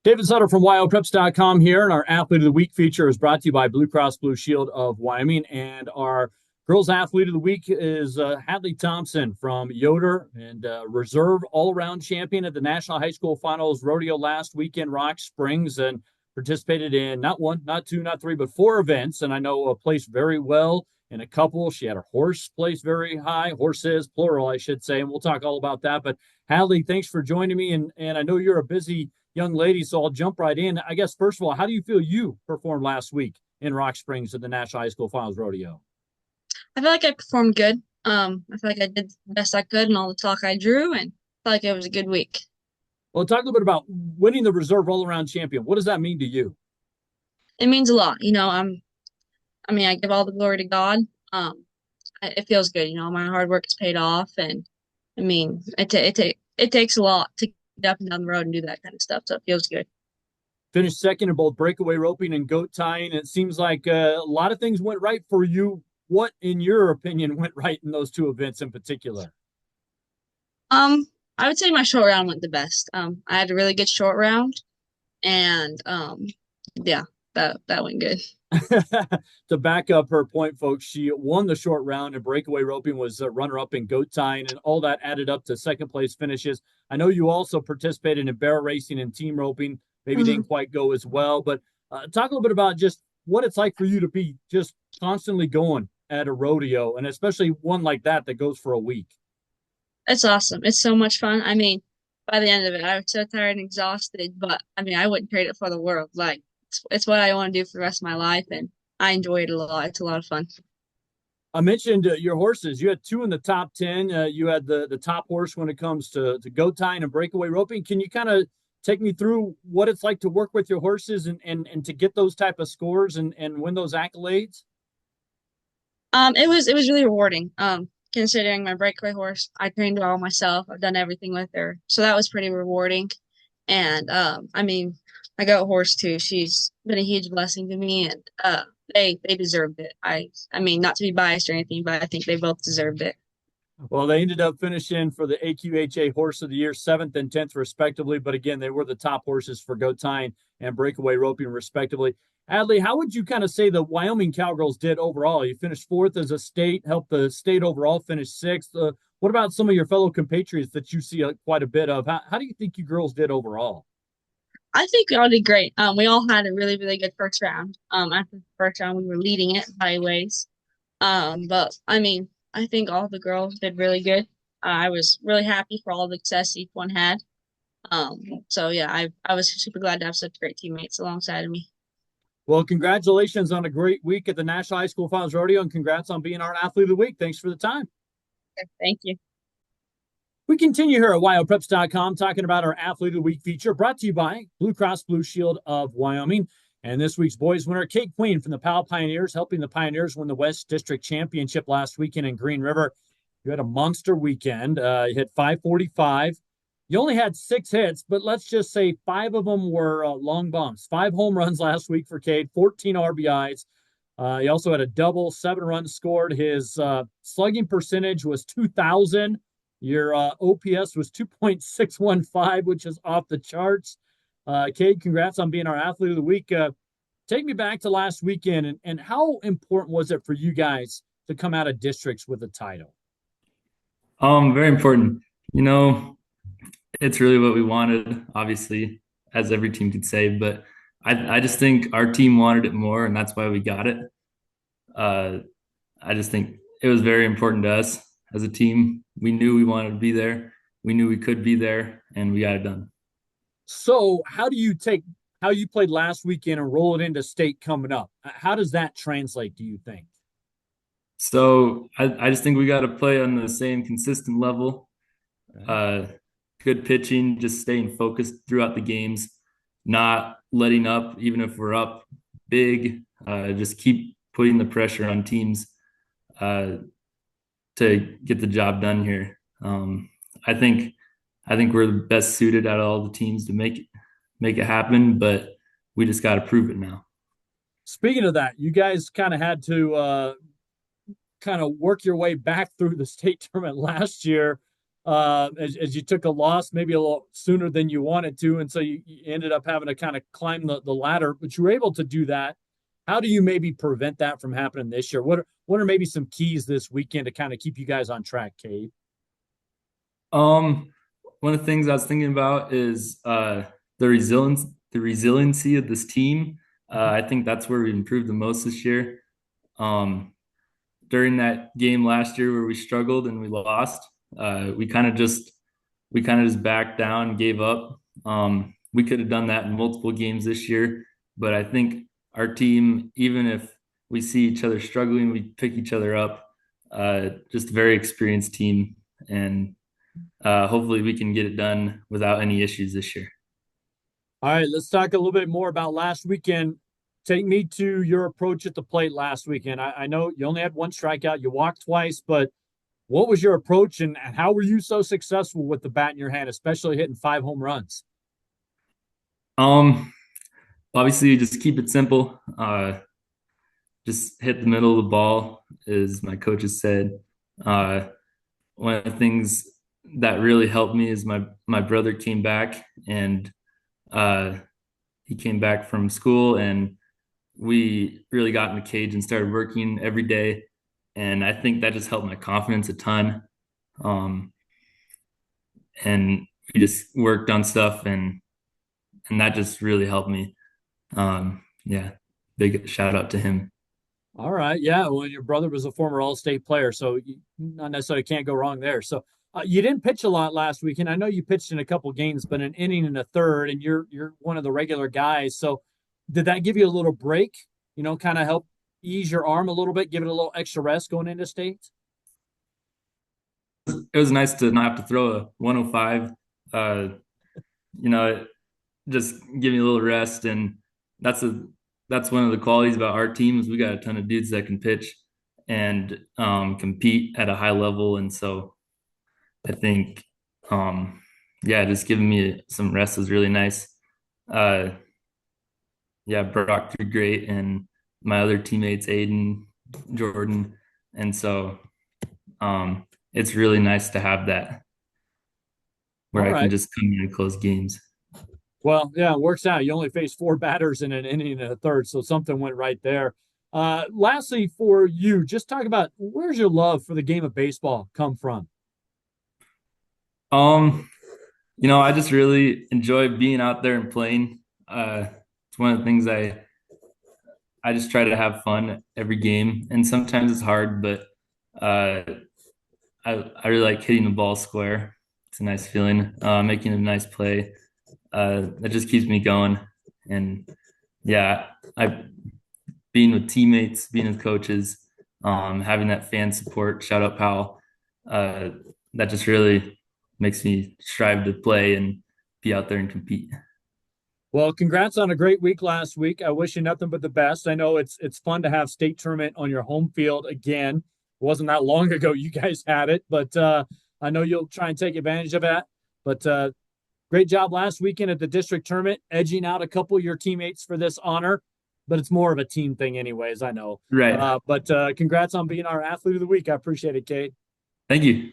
David Sutter from Wyopreps.com here, and our Athlete of the Week feature is brought to you by Blue Cross Blue Shield of Wyoming. And our girls Athlete of the Week is Hadley Thompson from Yoder, and reserve all-around champion at the National High School Finals Rodeo last weekend, Rock Springs, and participated in not one, not two, not three, but four events. And I know placed very well in a couple. She had her horse placed very high, horses, plural, I should say, and we'll talk all about that. But Hadley, thanks for joining me, and I know you're a busy young lady, so I'll jump right in. I guess, first of all, how do you feel you performed last week in Rock Springs at the National High School Finals Rodeo? I feel like I performed good. I feel like I did the best I could in all the talk I drew, and I feel like it was a good week. Well, talk a little bit about winning the reserve all-around champion. What does that mean to you? It means a lot, I give all the glory to God. It feels good, my hard work is paid off, and it takes a lot to get up and down the road and do that kind of stuff, so it feels good. Finished second in both breakaway roping and goat tying. It seems like a lot of things went right for you. What, in your opinion, went right in those two events in particular? Um, I would say my short round went the best. I had a really good short round, and yeah, that went good. To back up her point, folks, she won the short round, and breakaway roping was runner up in goat tying, and all that added up to second place finishes. I know you also participated in barrel racing and team roping. Maybe Mhm. didn't quite go as well, but talk a little bit about just what it's like for you to be just constantly going at a rodeo, and especially one like that goes for a week. It's awesome. It's so much fun. By the end of it, I was so tired and exhausted, but I wouldn't trade it for the world. Like, it's what I want to do for the rest of my life, and I enjoy it a lot. It's a lot of fun. I mentioned your horses. You had two in the top 10. You had the top horse when it comes to goat tying and breakaway roping. Can you kind of take me through what it's like to work with your horses and to get those type of scores and win those accolades? It was really rewarding. Considering my breakaway horse, I trained her all myself. I've done everything with her, so that was pretty rewarding. And my goat horse too. She's been a huge blessing to me, and they deserved it. Not to be biased or anything, but I think they both deserved it. Well, they ended up finishing for the AQHA Horse of the Year, 7th and 10th, respectively. But again, they were the top horses for goat tying and breakaway roping, respectively. Adley, how would you kind of say the Wyoming Cowgirls did overall? You finished fourth as a state, helped the state overall finish sixth. What about some of your fellow compatriots that you see quite a bit of? How do you think you girls did overall? I think we all did great. We all had a really, really good first round. After the first round, we were leading it by ways. But I think all the girls did really good. I was really happy for all the success each one had. So yeah, I was super glad to have such great teammates alongside of me. Well, congratulations on a great week at the National High School Finals Rodeo, and congrats on being our Athlete of the Week. Thanks for the time. Thank you. We continue here at Wyopreps.com talking about our Athlete of the Week feature brought to you by Blue Cross Blue Shield of Wyoming. And this week's boys winner, Cade Queen from the Powell Pioneers, helping the Pioneers win the West District Championship last weekend in Green River. You had a monster weekend. You hit 545. You only had 6 hits, but let's just say 5 of them were long bombs. 5 home runs last week for Cade, 14 RBIs. He also had a double, 7 runs scored. His slugging percentage was 2,000. Your OPS was 2.615, which is off the charts. Cade, congrats on being our Athlete of the Week. Take me back to last weekend, and how important was it for you guys to come out of districts with a title? Very important. You know, it's really what we wanted, obviously, as every team could say, but I just think our team wanted it more, and that's why we got it. Uh, I just think it was very important to us as a team. We knew we wanted to be there. We knew we could be there, and we got it done. So, how do you take how you played last weekend and roll it into state coming up? How does that translate, do you think? So I just think we got to play on the same consistent level. Okay. Uh, Good pitching, just staying focused throughout the games, not letting up, even if we're up big. Just keep putting the pressure on teams uh, to get the job done here. I think I think we're the best suited out of all the teams to make it happen, but we just got to prove it now. Speaking of that, you guys kind of had to kind of work your way back through the state tournament last year. as you took a loss maybe a little sooner than you wanted to, and so you ended up having to kind of climb the ladder, but you were able to do that. How do you maybe prevent that from happening this year? What are maybe some keys this weekend to kind of keep you guys on track, Cade? One of the things I was thinking about is the resiliency of this team. I think that's where we improved the most this year. During that game last year where we struggled and we lost, we kind of just backed down and gave up. We could have done that in multiple games this year, but I think our team, even if we see each other struggling, we pick each other up. Just a very experienced team, and hopefully we can get it done without any issues this year. All right, let's talk a little bit more about last weekend. Take me to your approach at the plate last weekend. I know you only had one strikeout, you walked twice, but what was your approach, and how were you so successful with the bat in your hand, especially hitting 5 home runs? Obviously, you just keep it simple. Just hit the middle of the ball, as my coaches said. One of the things that really helped me is my brother came back, and he came back from school, and we really got in the cage and started working every day. And I think that just helped my confidence a ton. And we just worked on stuff, and that just really helped me. Yeah, big shout out to him. All right. Yeah. Well, your brother was a former All-State player, so you not necessarily can't go wrong there. So you didn't pitch a lot last weekend. I know you pitched in a couple games, but an inning and a third, and you're one of the regular guys. So did that give you a little break? Kind of help ease your arm a little bit, give it a little extra rest going into state? It was nice to not have to throw a 105. Just give me a little rest, and that's one of the qualities about our team is we got a ton of dudes that can pitch and compete at a high level. And so I think, just giving me some rest was really nice. Brock did great, and my other teammates, Aiden, Jordan. And so it's really nice to have that where I can just come in and close games. Well, yeah, it works out. You only faced 4 batters in an inning and a third, so something went right there. Lastly, for you, just talk about where's your love for the game of baseball come from? I just really enjoy being out there and playing. It's one of the things I just try to have fun every game, and sometimes it's hard, but I really like hitting the ball square. It's a nice feeling, making a nice play. That just keeps me going. And being with teammates, being with coaches, having that fan support, shout out Powell, that just really makes me strive to play and be out there and compete. Well, congrats on a great week last week. I wish you nothing but the best. I know it's fun to have state tournament on your home field again. It wasn't that long ago you guys had it, but I know you'll try and take advantage of that. But great job last weekend at the district tournament, edging out a couple of your teammates for this honor. But it's more of a team thing anyways, I know. Right. But congrats on being our athlete of the week. I appreciate it, Cade. Thank you.